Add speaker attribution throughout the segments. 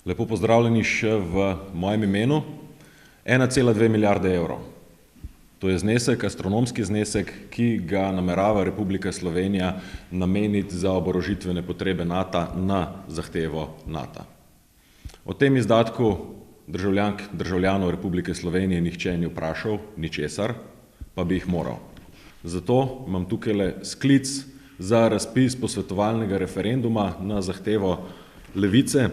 Speaker 1: Lepo pozdravljeni še v mojem imenu. 1,2 milijarde evrov. To je znesek, astronomski znesek, ki ga namerava Republika Slovenija nameniti za oborožitvene potrebe NATO na zahtevo NATO. O tem izdatku državljanov Republike Slovenije nihče ni vprašal ničesar, pa bi jih moral. Zato imam tukajle sklic za razpis posvetovalnega referenduma na zahtevo Levice,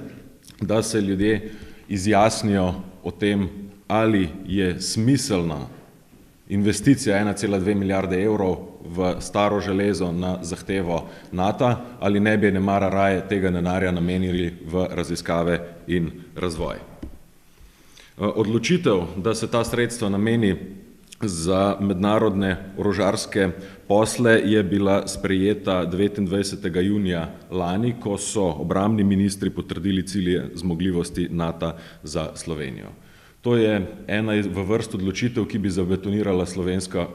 Speaker 1: da se ljudje izjasnijo o tem, ali je smiselna investicija 1,2 milijarde evrov v staro železo na zahtevo NATO, ali ne bi nemara raje tega denarja namenili v raziskave in razvoj. Odločitev, da se ta sredstva nameni za mednarodne orožarske posle, je bila sprejeta 29. junija lani, ko so obrambni ministri potrdili cilje zmogljivosti NATO za Slovenijo. To je ena v vrst odločitev, ki bi zabetonirala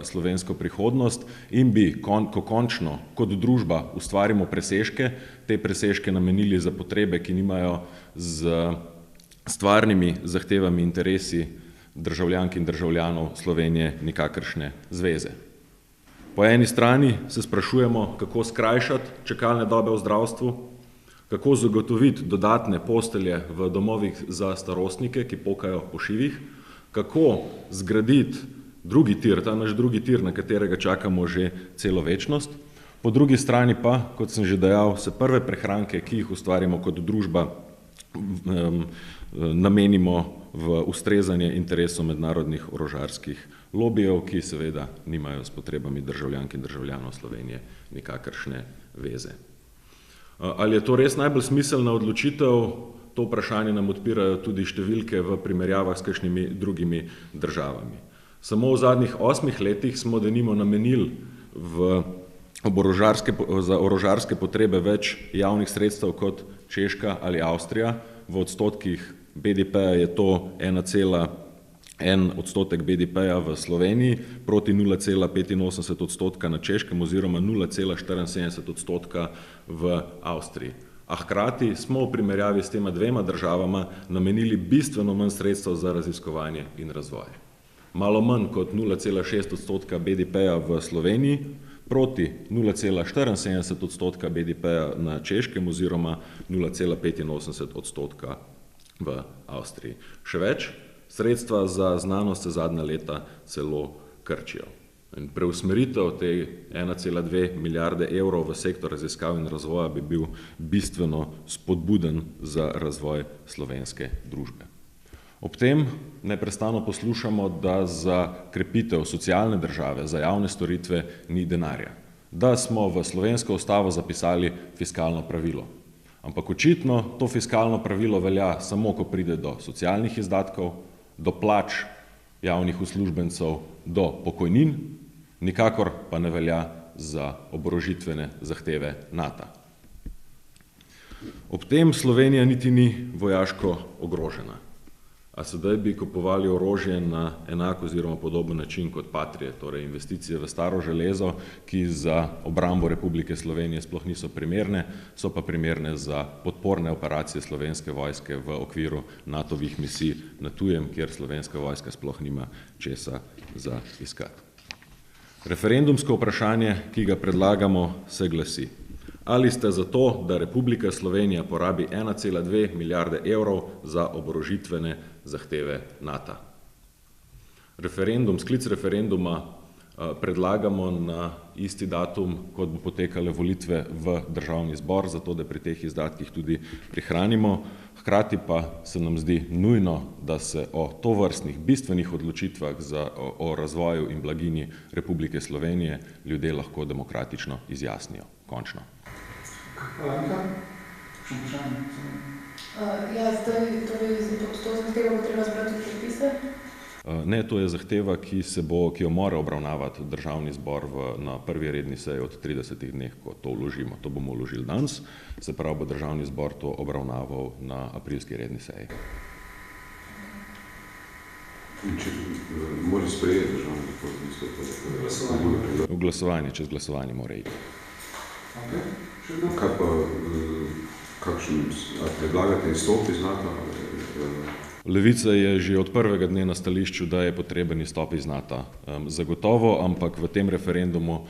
Speaker 1: slovensko prihodnost in bi, ko končno kot družba ustvarimo presežke, te presežke namenili za potrebe, ki nimajo z stvarnimi zahtevami, interesi državljank in državljanov Slovenije nikakršne zveze. Po eni strani se sprašujemo, kako skrajšati čakalne dobe v zdravstvu, kako zagotoviti dodatne postelje v domovih za starostnike, ki pokajo po šivih, kako zgraditi drugi tir, ta naš drugi tir, na katerega čakamo že celo večnost. Po drugi strani pa, kot sem že dejal, se prve prehranke, ki jih ustvarimo kot družba, namenimo v ustrezanje interesov mednarodnih orožarskih lobijev, ki seveda nimajo s potrebami državljank in državljanov Slovenije nikakršne veze. Ali je to res najbolj smiselna odločitev? To vprašanje nam odpirajo tudi številke v primerjavah s kakšnimi drugimi državami. Samo v zadnjih 8 letih smo denimo namenili za orožarske potrebe več javnih sredstev kot Češka ali Avstrija. V odstotkih BDP-ja je to 1,1 odstotek BDP-ja v Sloveniji proti 0,85 odstotka na Češkem oziroma 0,74 odstotka v Avstriji. A hkrati smo v primerjavi s tema dvema državama namenili bistveno manj sredstev za raziskovanje in razvoj. Malo manj kot 0,6 odstotka BDP-ja v Sloveniji proti 0,74 odstotka BDP-ja na Češkem oziroma 0,85 odstotka v Avstriji. Še več, sredstva za znanost se zadnja leta celo krčijo. In preusmeritev te 1,2 milijarde evrov v sektor raziskav in razvoja bi bil bistveno spodbuden za razvoj slovenske družbe. Ob tem neprestano poslušamo, da za krepitev socialne države, za javne storitve ni denarja. Da smo v slovensko ustavo zapisali fiskalno pravilo. Ampak očitno to fiskalno pravilo velja samo, ko pride do socialnih izdatkov, do plač javnih uslužbencev, do pokojnin, nikakor pa ne velja za oborožitvene zahteve NATO. Ob tem Slovenija niti ni vojaško ogrožena. A sedaj bi kupovali orožje na enak oziroma podoben način kot Patrie, torej investicije v staro železo, ki za obrambo Republike Slovenije sploh niso primerne, so pa primerne za podporne operacije Slovenske vojske v okviru NATO-vih misij na tujem, kjer Slovenska vojska sploh nima česa za iskati. Referendumsko vprašanje, ki ga predlagamo, se glasi: ali ste za to, da Republika Slovenija porabi 1,2 milijarde evrov za oborožitvene zahteve NATO? Sklic referenduma predlagamo na isti datum, kot bo potekale volitve v Državni zbor, zato da pri teh izdatkih tudi prihranimo. Hkrati pa se nam zdi nujno, da se o tovrstnih bistvenih odločitvah o razvoju in blaginji Republike Slovenije ljudje lahko demokratično izjasnijo. Končno.
Speaker 2: Ja, zdaj, torej, pod to zahtevo bo treba zbrati podpise?
Speaker 1: Ne, to je zahteva, ki jo mora obravnavati Državni zbor na prvi redni seji od 30 dneh, ko to vložimo. To bomo vložili danes, se pravi, bo Državni zbor to obravnaval na aprilski redni seji.
Speaker 3: In če mora sprejeti Državni zbor,
Speaker 1: v glasovanje, čez glasovanje mora iti.
Speaker 3: Kaj Ali predlagate izstop iz NATO?
Speaker 1: Levica je že od prvega dne na stališču, da je potreben izstop iz NATO. Zagotovo, ampak v tem referendumu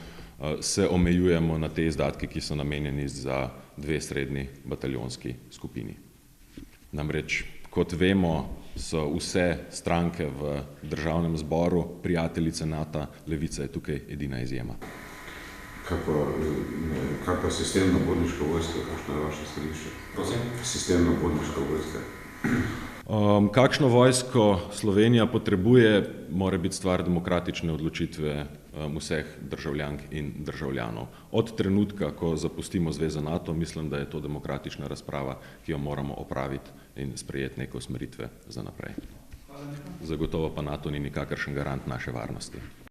Speaker 1: se omejujemo na te izdatke, ki so namenjeni za 2 srednji bataljonski skupini. Namreč, kot vemo, so vse stranke v državnem zboru prijateljice NATO, Levica je tukaj edina izjema.
Speaker 3: Kaj pa sistemna podniška vojska, kakšno je vaše stališče?
Speaker 4: Prosim?
Speaker 3: Sistemna podniška vojska.
Speaker 1: Kakšno vojsko Slovenija potrebuje, mora biti stvar demokratične odločitve vseh državljank in državljanov. Od trenutka, ko zapustimo Zvezo NATO, mislim, da je to demokratična razprava, ki jo moramo opraviti in sprejeti neke usmeritve za naprej. Zagotovo pa NATO ni nikakršen garant naše varnosti.